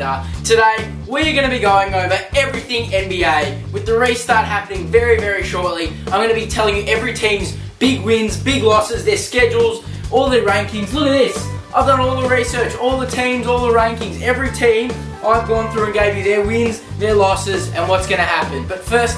reminder. Today, we're going to be going over everything NBA. With the restart happening very, very shortly, I'm going to be telling you every team's big wins, big losses, their schedules, all their rankings. Look at this. I've done all the research, all the teams, all the rankings. Every team, I've gone through and gave you their wins, their losses, and what's going to happen. But first,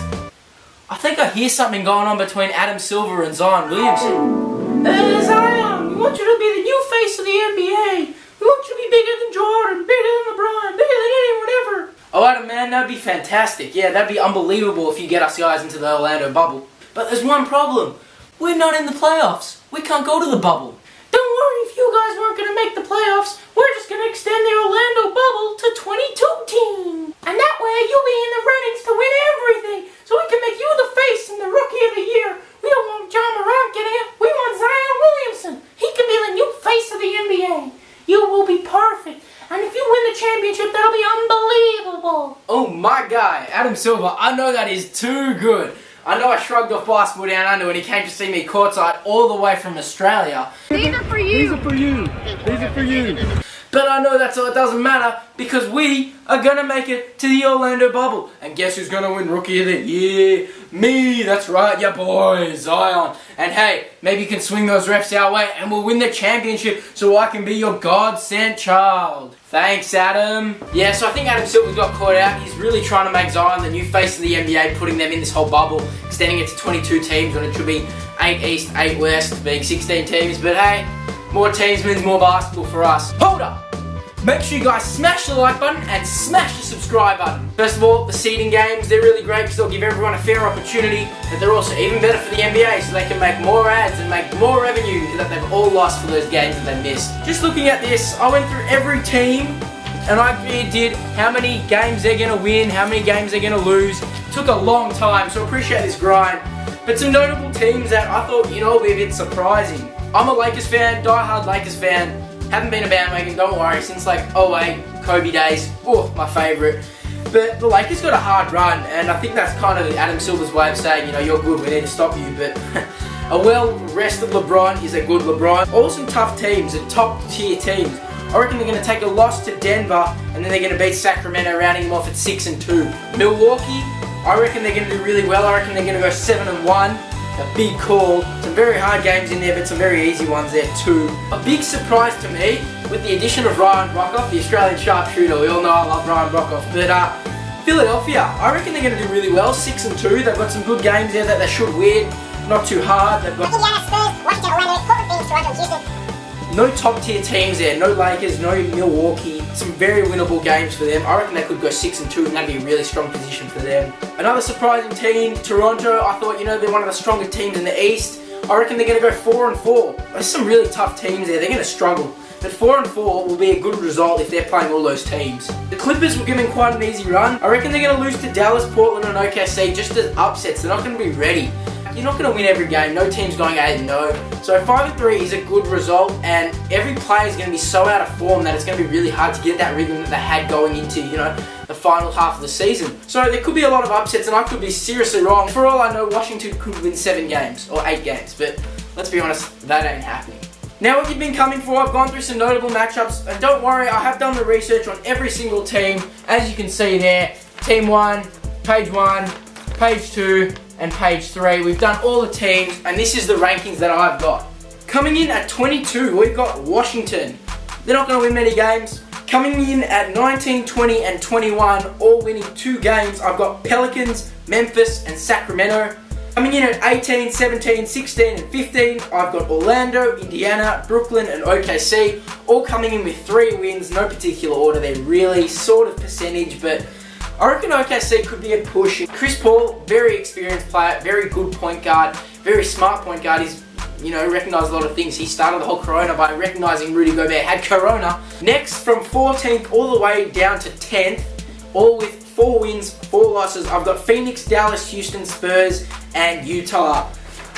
I think I hear something going on between Adam Silver and Zion Williamson. Zion, we want you to be the new face of the NBA. We want you to be bigger than Jordan, bigger than LeBron, bigger than anyone ever. Oh, Adam, man, that'd be fantastic. Yeah, that'd be unbelievable if you get us guys into the Orlando bubble. But there's one problem. We're not in the playoffs. We can't go to the bubble. Don't worry if you guys weren't going to make the playoffs. We're just going to extend the Orlando bubble to 22 teams. And that way you'll be in the runnings to win everything. So we can make you the face and the rookie of the year. We don't want John Morant getting it. We want Zion Williamson. He can be the new face of the NBA. You will be perfect. And if you win the championship, that'll be unbelievable. Oh my guy, Adam Silver, I know that is too good. I know I shrugged off basketball down under when he came to see me courtside all the way from Australia. These are for you. These are for you. These are for you. But I know that's all, it doesn't matter because we are going to make it to the Orlando bubble. And guess who's going to win Rookie of the Year? Me, that's right, ya boy, Zion. And hey, maybe you can swing those refs our way and we'll win the championship so I can be your God-sent child. Thanks, Adam. Yeah, so I think Adam Silver's got caught out. He's really trying to make Zion the new face of the NBA, putting them in this whole bubble, extending it to 22 teams when it should be 8 East, 8 West, being 16 teams. But hey, more teams means more basketball for us. Hold up! Make sure you guys smash the like button and smash the subscribe button. First of all, the seeding games, they're really great because they'll give everyone a fair opportunity, but they're also even better for the NBA so they can make more ads and make more revenue that they've all lost for those games that they missed. Just looking at this, I went through every team and I did how many games they're going to win, how many games they're going to lose. It took a long time, so appreciate this grind. But some notable teams that I thought, will be a bit surprising. I'm a Lakers fan, die-hard Lakers fan. Haven't been a bandwagon, don't worry, since like 08, Kobe days. Oh, my favourite. But the Lakers got a hard run, and I think that's kind of Adam Silver's way of saying, you're good, we need to stop you. But a well-rested LeBron is a good LeBron. All some tough teams and top-tier teams. I reckon they're going to take a loss to Denver, and then they're going to beat Sacramento, rounding them off at 6-2. Milwaukee, I reckon they're going to do really well. I reckon they're going to go 7-1. A big call, some very hard games in there, but some very easy ones there too. A big surprise to me with the addition of Ryan Broekhoff, the Australian sharpshooter. We all know I love Ryan Broekhoff. But Philadelphia, I reckon they're going to do really well, 6-2. They've got some good games there that they should win, not too hard. They've got Indiana, Spurs, Washington, Orlando, Portland, Phoenix, Toronto, Houston. No top tier teams there, no Lakers, no Milwaukee. Some very winnable games for them. I reckon they could go 6-2 and that'd be a really strong position for them. Another surprising team, Toronto. I thought, they're one of the stronger teams in the East. I reckon they're going to go 4-4. There's some really tough teams there. They're going to struggle. But 4-4 will be a good result if they're playing all those teams. The Clippers were given quite an easy run. I reckon they're going to lose to Dallas, Portland and OKC just as upsets. They're not going to be ready. You're not going to win every game. No team's going 8-0. So 5-3 is a good result, and every player is going to be so out of form that it's going to be really hard to get that rhythm that they had going into, the final half of the season. So there could be a lot of upsets, and I could be seriously wrong. For all I know, Washington could win 7 games or 8 games, but let's be honest, that ain't happening. Now what you've been coming for, I've gone through some notable matchups, and don't worry, I have done the research on every single team. As you can see there, Team 1, Page 2, and Page 3. We've done all the teams, and this is the rankings that I've got. Coming in at 22, we've got Washington. They're not going to win many games. Coming in at 19, 20, and 21, all winning 2 games, I've got Pelicans, Memphis, and Sacramento. Coming in at 18, 17, 16, and 15, I've got Orlando, Indiana, Brooklyn, and OKC, all coming in with 3 wins, no particular order. They're really sort of percentage, but I reckon OKC could be a push. Chris Paul, very experienced player, very good point guard, very smart point guard. He's, recognised a lot of things. He started the whole Corona by recognising Rudy Gobert had Corona. Next, from 14th all the way down to 10th, all with 4 wins, 4 losses, I've got Phoenix, Dallas, Houston, Spurs, and Utah.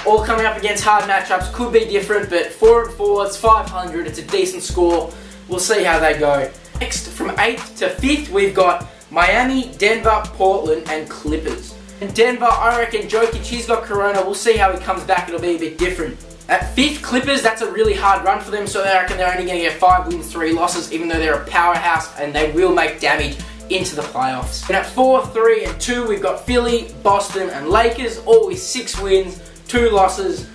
All coming up against hard matchups, could be different, but 4-4, it's 500, it's a decent score. We'll see how they go. Next, from 8th to 5th, we've got Miami, Denver, Portland, and Clippers. In Denver, I reckon Jokic, he's got Corona. We'll see how he comes back. It'll be a bit different. At 5th, Clippers, that's a really hard run for them, so I reckon they're only going to get 5 wins, 3 losses, even though they're a powerhouse and they will make damage into the playoffs. And at 4, 3, and 2, we've got Philly, Boston, and Lakers, all with 6 wins, 2 losses.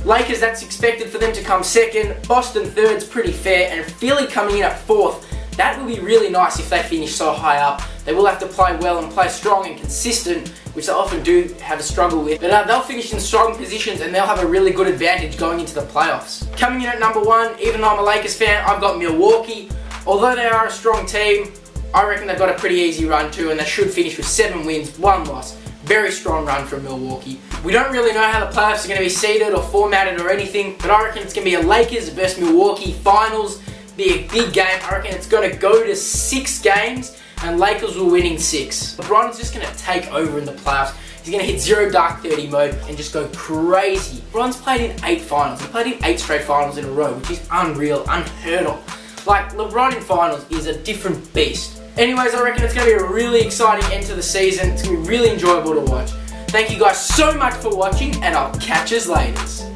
Lakers, that's expected for them to come 2nd. Boston 3rd's pretty fair, and Philly coming in at 4th. That will be really nice if they finish so high up. They will have to play well and play strong and consistent, which they often do have a struggle with. But they'll finish in strong positions and they'll have a really good advantage going into the playoffs. Coming in at number 1, even though I'm a Lakers fan, I've got Milwaukee. Although they are a strong team, I reckon they've got a pretty easy run too, and they should finish with 7 wins, 1 loss. Very strong run from Milwaukee. We don't really know how the playoffs are going to be seeded or formatted or anything, but I reckon it's going to be a Lakers versus Milwaukee finals. Be a big game. I reckon it's going to go to 6 games and Lakers will win in 6. LeBron's just going to take over in the playoffs. He's going to hit 0 Dark 30 mode and just go crazy. LeBron's played in 8 finals. He played in 8 straight finals in a row, which is unreal, unheard of. Like, LeBron in finals is a different beast. Anyways, I reckon it's going to be a really exciting end to the season. It's going to be really enjoyable to watch. Thank you guys so much for watching, and I'll catch you later.